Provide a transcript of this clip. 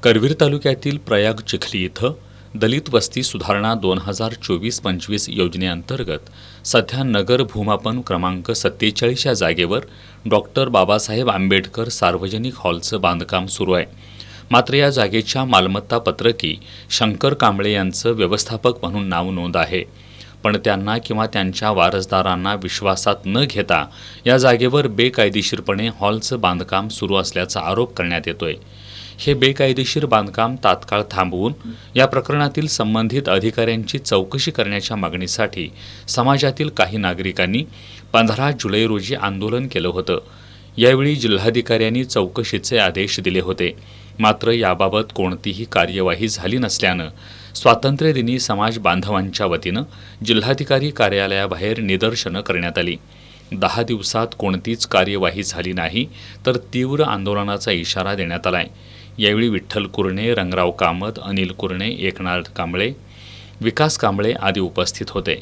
करवीर तालुक्यातील प्रयाग चिखली इथं दलित वस्ती सुधारणा 2024-25 योजनेअंतर्गत सध्या नगर भूमापन क्रमांक 47 या जागेवर डॉक्टर बाबासाहेब आंबेडकर सार्वजनिक हॉलचं बांधकाम सुरू आहे। मात्र या जागेच्या मालमत्ता पत्रकी शंकर कांबळे यांचं व्यवस्थापक म्हणून नाव नोंद आहे, पण त्यांना किंवा त्यांच्या वारसदारांना विश्वासात न घेता या जागेवर बेकायदेशीरपणे हॉलचं बांधकाम सुरू असल्याचा आरोप करण्यात येतोय। हे बेकायदेशीर बांधकाम तात्काळ थांबवून या प्रकरणातील संबंधित अधिकाऱ्यांची चौकशी करण्याच्या मागणीसाठी समाजातील काही नागरिकांनी 15 जुलै रोजी आंदोलन केलं होतं। यावेळी जिल्हाधिकाऱ्यांनी चौकशीचे आदेश दिले होते, मात्र याबाबत कोणतीही कार्यवाही झाली नसल्यानं स्वातंत्र्यदिनी समाज बांधवांच्या वतीनं जिल्हाधिकारी कार्यालयाबाहेर निदर्शनं करण्यात आली। 10 दिवसात कोणतीच कार्यवाही झाली नाही तर तीव्र आंदोलनाचा इशारा देण्यात आलाय। यावेळी विठ्ठल कुरणे, रंगराव कामत, अनिल कुरणे, एकनाथ कांबळे, विकास कांबळे आदी उपस्थित होते।